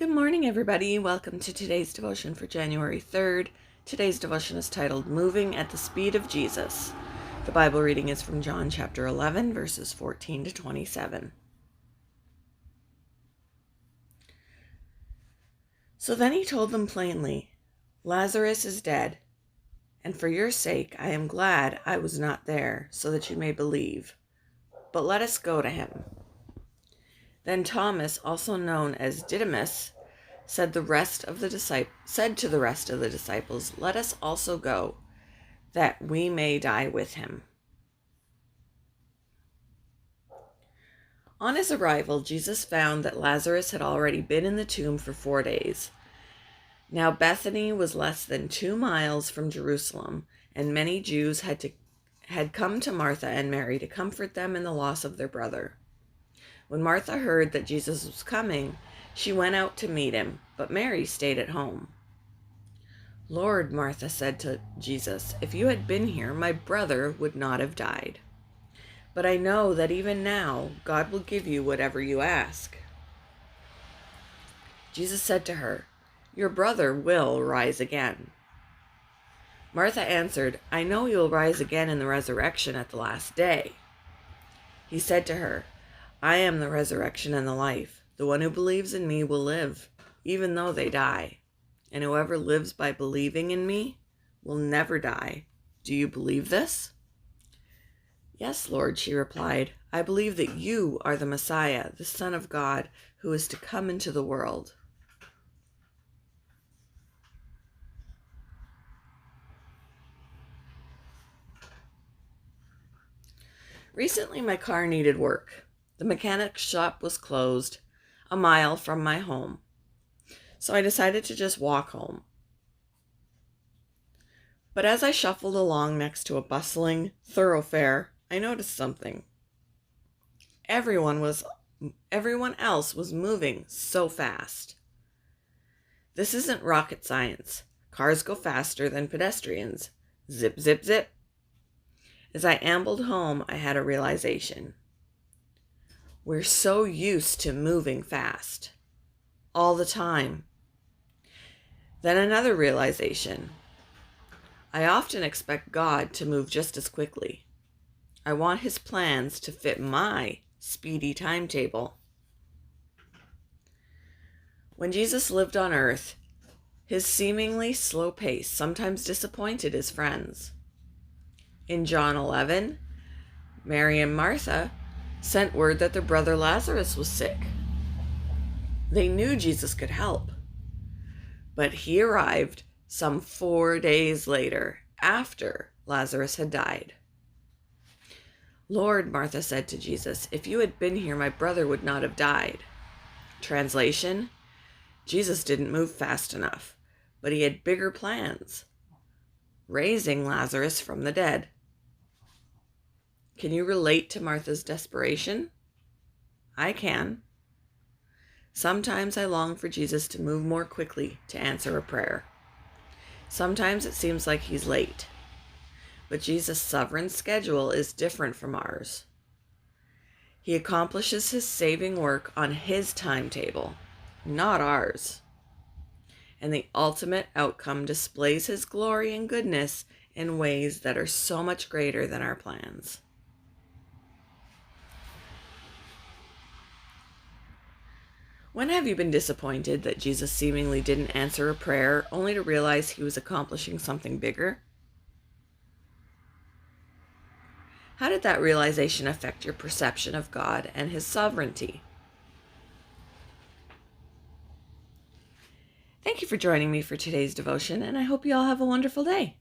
Good morning, everybody. Welcome to today's devotion for January 3rd. Today's devotion is titled Moving at the Speed of Jesus. The Bible reading is from John chapter 11, verses 14 to 27. So then he told them plainly, Lazarus is dead, and for your sake I am glad I was not there, so that you may believe. But let us go to him. Then Thomas, also known as Didymus, said to the rest of the disciples, Let us also go, that we may die with him. On his arrival, Jesus found that Lazarus had already been in the tomb for 4 days. Now Bethany was less than 2 miles from Jerusalem, and many Jews had come to Martha and Mary to comfort them in the loss of their brother. When Martha heard that Jesus was coming, she went out to meet him, but Mary stayed at home. Lord, Martha said to Jesus, if you had been here, my brother would not have died. But I know that even now, God will give you whatever you ask. Jesus said to her, Your brother will rise again. Martha answered, I know you'll rise again in the resurrection at the last day. He said to her, I am the resurrection and the life. The one who believes in me will live, even though they die. And whoever lives by believing in me will never die. Do you believe this? Yes, Lord, she replied. I believe that you are the Messiah, the Son of God, who is to come into the world. Recently, my car needed work. The mechanic's shop was closed a mile from my home, so I decided to just walk home. But as I shuffled along next to a bustling thoroughfare, I noticed something. Everyone else was moving so fast. This isn't rocket science. Cars go faster than pedestrians. Zip, zip, zip. As I ambled home, I had a realization. We're so used to moving fast, all the time. Then another realization. I often expect God to move just as quickly. I want his plans to fit my speedy timetable. When Jesus lived on earth, his seemingly slow pace sometimes disappointed his friends. In John 11, Mary and Martha sent word that their brother Lazarus was sick. They knew Jesus could help, but he arrived some 4 days later, after Lazarus had died. Lord, Martha said to Jesus, if you had been here, my brother would not have died. Translation, Jesus didn't move fast enough, but he had bigger plans, raising Lazarus from the dead. Can you relate to Martha's desperation? I can. Sometimes I long for Jesus to move more quickly to answer a prayer. Sometimes it seems like he's late. But Jesus' sovereign schedule is different from ours. He accomplishes his saving work on his timetable, not ours. And the ultimate outcome displays his glory and goodness in ways that are so much greater than our plans. When have you been disappointed that Jesus seemingly didn't answer a prayer, only to realize he was accomplishing something bigger? How did that realization affect your perception of God and his sovereignty? Thank you for joining me for today's devotion, and I hope you all have a wonderful day.